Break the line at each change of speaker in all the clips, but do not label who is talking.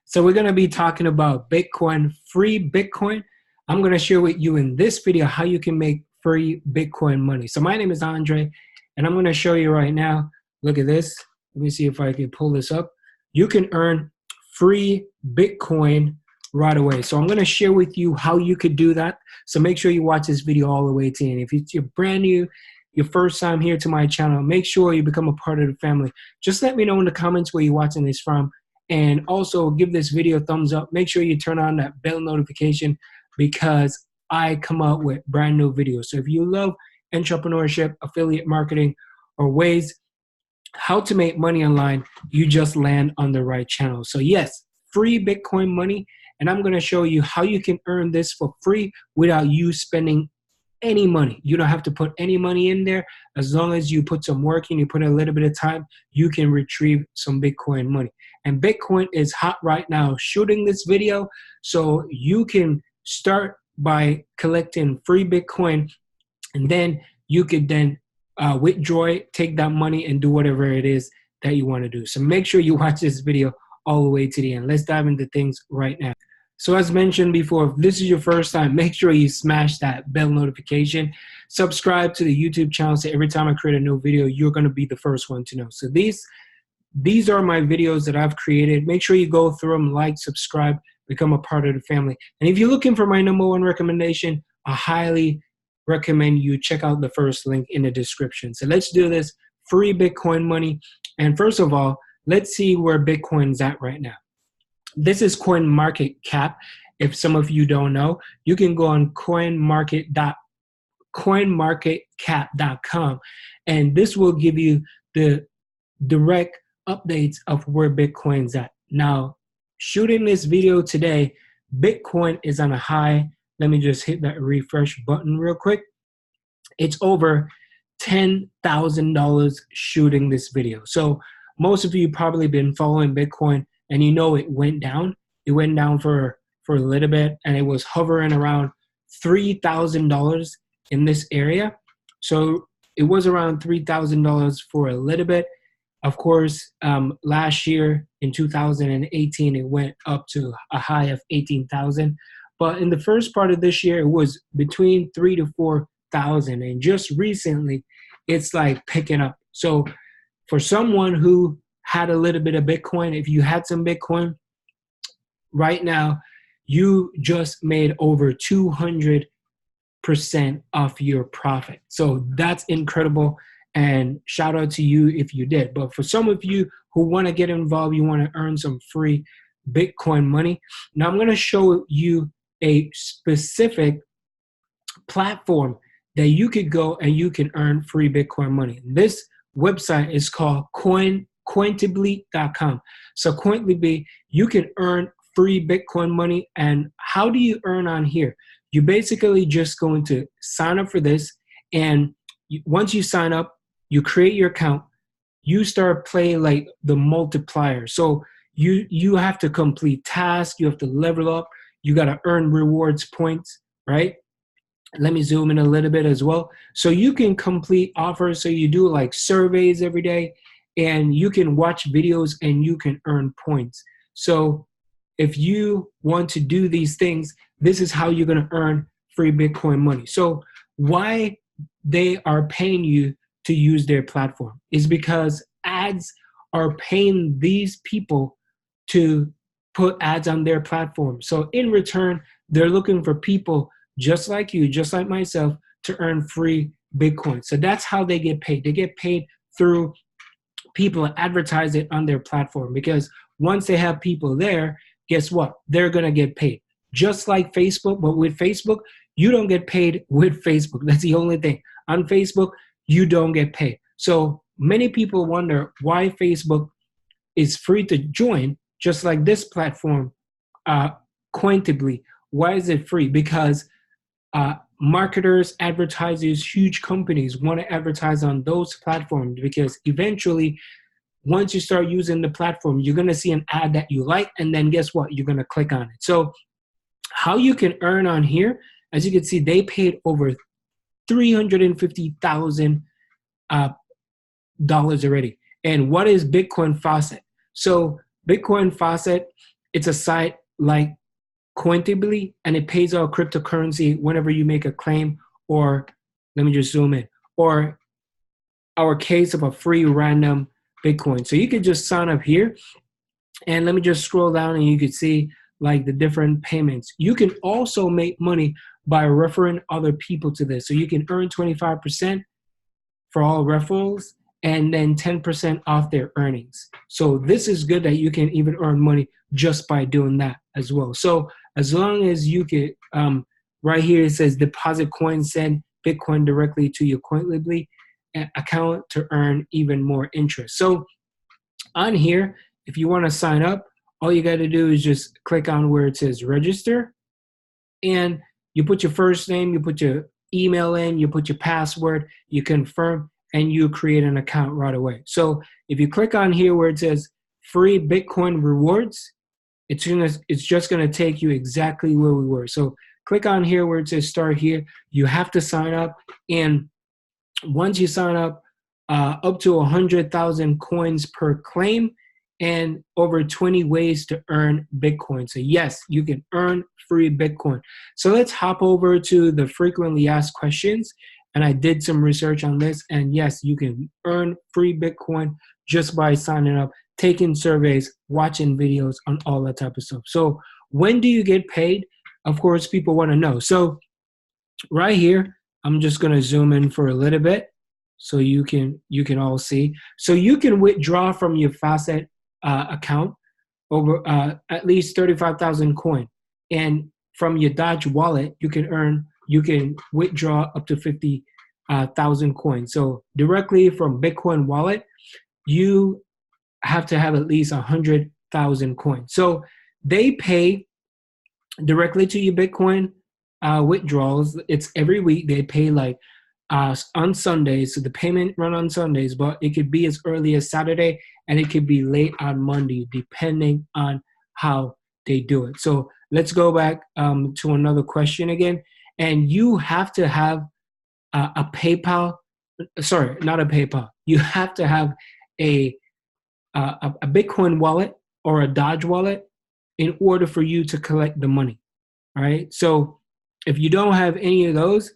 So we're going to be talking about Bitcoin, free Bitcoin. I'm going to share with you in this video how you can make free Bitcoin money. So my name is Andre, and I'm going to show you right now. Look at this. Let me see if I can pull this up. You can earn free Bitcoin right away. So I'm going to share with you how you could do that. So make sure you watch this video all the way to the end. If you're brand new, your first time here to my channel, make sure you become a part of the family. Just let me know in the comments where you're watching this from. And also give this video a thumbs up. Make sure you turn on that bell notification because I come out with brand new videos. So if you love entrepreneurship, affiliate marketing, or ways how to make money online, you just land on the right channel. So yes, free Bitcoin money. And I'm going to show you how you can earn this for free without you spending any money. You don't have to put any money in there. As long as you put some work in, you put a little bit of time, you can retrieve some Bitcoin money. And Bitcoin is hot right now shooting this video. So you can start by collecting free Bitcoin, and then you could then withdraw it, take that money, and do whatever it is that you want to do. So make sure you watch this video all the way to the end. Let's dive into things right now. So as mentioned before, if this is your first time, make sure you smash that bell notification. Subscribe to the YouTube channel so every time I create a new video, you're going to be the first one to know. So these are my videos that I've created. Make sure you go through them, like, subscribe, become a part of the family. And if you're looking for my #1 recommendation, I highly recommend you check out the first link in the description. So let's do this, free Bitcoin money. And first of all, let's see where Bitcoin's at right now. This is CoinMarketCap. If some of you don't know, you can go on coinmarketcap.com, and this will give you the direct updates of where Bitcoin's at. Now, shooting this video today, Bitcoin is on a high. Let me just hit that refresh button real quick. It's over $10,000 shooting this video. So most of you probably been following Bitcoin, and you know it went down. It went down for a little bit, and it was hovering around $3,000 in this area. So it was around $3,000 for a little bit. Of course, last year in 2018, it went up to a high of 18,000. But in the first part of this year, it was between 3,000 to 4,000. And just recently, it's like picking up. So for someone who had a little bit of Bitcoin, if you had some Bitcoin right now, you just made over 200% of your profit. So that's incredible. And shout out to you if you did. But for some of you who want to get involved, you want to earn some free Bitcoin money. Now I'm going to show you a specific platform that you could go and you can earn free Bitcoin money. This website is called Cointibly.com. So Cointibly, you can earn free Bitcoin money. And how do you earn on here? You basically just going to sign up for this, and once you sign up, you create your account, you start playing like the multiplier. So you have to complete tasks, you have to level up, you got to earn rewards points, right? Let me zoom in a little bit as well. So you can complete offers. So you do like surveys every day, and you can watch videos and you can earn points. So if you want to do these things, this is how you're going to earn free Bitcoin money. So why they are paying you to use their platform is because ads are paying these people to put ads on their platform. So in return, they're looking for people just like you, just like myself, to earn free Bitcoin. So that's how they get paid. They get paid through people advertise it on their platform, because once they have people there, guess what? They're going to get paid. Just like Facebook, but with Facebook, you don't get paid with Facebook. That's the only thing. On Facebook, you don't get paid. So many people wonder why Facebook is free to join, just like this platform, Cointibly. Why is it free? Because marketers, advertisers, huge companies want to advertise on those platforms, because eventually, once you start using the platform, you're going to see an ad that you like, and then guess what? You're going to click on it. So how you can earn on here, as you can see, they paid over $350,000 already. And what is Bitcoin Faucet? So Bitcoin Faucet it's a site like Cointably, and it pays out cryptocurrency whenever you make a claim, or let me just zoom in, or our case of a free random Bitcoin. So you could just sign up here, and let me just scroll down and you can see like the different payments. You can also make money by referring other people to this. So you can earn 25% for all referrals and then 10% off their earnings. So this is good that you can even earn money just by doing that as well. So as long as you can, right here it says deposit coin, send Bitcoin directly to your Cointably account to earn even more interest. So on here, if you want to sign up, all you got to do is just click on where it says register, and you put your first name, you put your email in, you put your password, you confirm, and you create an account right away. So if you click on here where it says free Bitcoin rewards, it's just gonna take you exactly where we were. So click on here where it says start here. You have to sign up, and once you sign up, up to 100,000 coins per claim, and over 20 ways to earn Bitcoin. So yes, you can earn free Bitcoin. So let's hop over to the frequently asked questions. And I did some research on this, and yes, you can earn free Bitcoin just by signing up, taking surveys, watching videos on all that type of stuff. So when do you get paid? Of course, people want to know. So right here, I'm just going to zoom in for a little bit so you can all see. So you can withdraw from your Facet account over at least 35,000 coin, and from your Dodge wallet, you can withdraw up to 50,000 coins. So directly from Bitcoin wallet, you have to have at least 100,000 coins. So they pay directly to your Bitcoin withdrawals. It's every week. They pay like on Sundays. So the payment run on Sundays, but it could be as early as Saturday, and it could be late on Monday, depending on how they do it. So let's go back to another question again. And you have to have a PayPal, sorry, not a PayPal. You have to have a Bitcoin wallet or a Dodge wallet in order for you to collect the money, all right? So if you don't have any of those,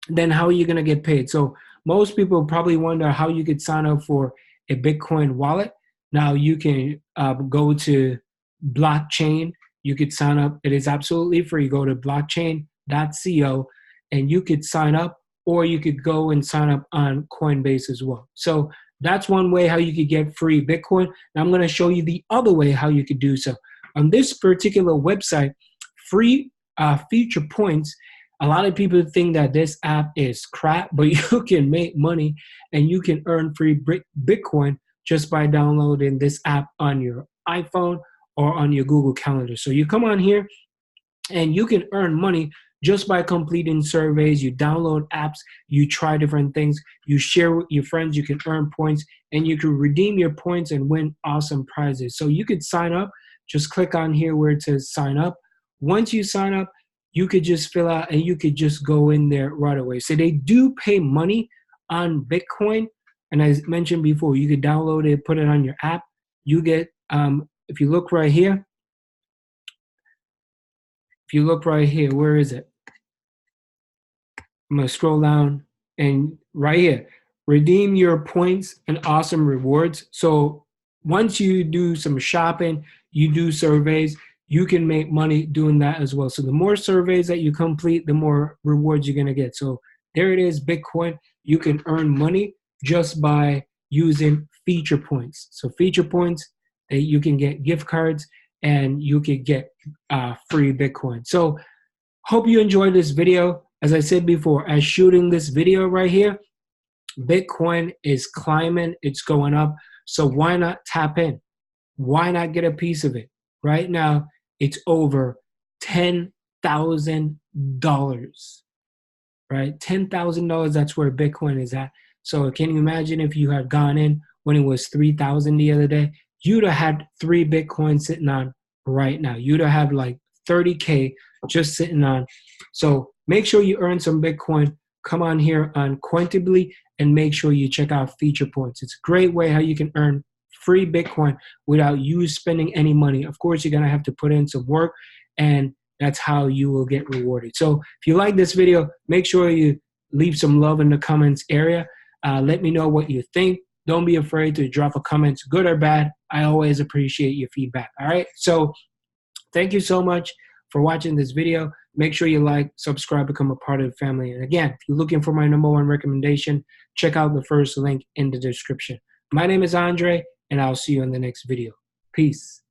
then how are you gonna get paid? So most people probably wonder how you could sign up for a Bitcoin wallet. Now you can go to blockchain. You could sign up. It is absolutely free. Go to blockchain.co and you could sign up, or you could go and sign up on Coinbase as well. So that's one way how you could get free Bitcoin. Now I'm going to show you the other way how you could do so. On this particular website, free Future Points, a lot of people think that this app is crap, but you can make money and you can earn free Bitcoin just by downloading this app on your iPhone or on your Google Calendar. So you come on here and you can earn money just by completing surveys. You download apps, you try different things, you share with your friends, you can earn points, and you can redeem your points and win awesome prizes. So you could sign up. Just click on here where it says sign up. Once you sign up, you could just fill out and you could just go in there right away. So they do pay money on Bitcoin. And as mentioned before, you could download it, put it on your app. You get, if you look right here, where is it? I'm gonna scroll down, and right here, redeem your points and awesome rewards. So once you do some shopping, you do surveys, you can make money doing that as well. So the more surveys that you complete, the more rewards you're gonna get. So there it is, Bitcoin. You can earn money just by using feature points. So feature points, that you can get gift cards and you could get free Bitcoin. So hope you enjoyed this video. As I said before, as shooting this video right here, Bitcoin is climbing, it's going up. So why not tap in? Why not get a piece of it? Right now, it's over $10,000, right? $10,000, that's where Bitcoin is at. So can you imagine if you had gone in when it was 3,000 the other day? You'd have had 3 Bitcoins sitting on right now. You'd have had like 30K just sitting on. So make sure you earn some Bitcoin. Come on here on Cointably and make sure you check out Feature Points. It's a great way how you can earn free Bitcoin without you spending any money. Of course, you're going to have to put in some work, and that's how you will get rewarded. So if you like this video, make sure you leave some love in the comments area. Let me know what you think. Don't be afraid to drop a comment, good or bad. I always appreciate your feedback. All right. So thank you so much for watching this video. Make sure you like, subscribe, become a part of the family. And again, if you're looking for my #1 recommendation, check out the first link in the description. My name is Andre, and I'll see you in the next video. Peace.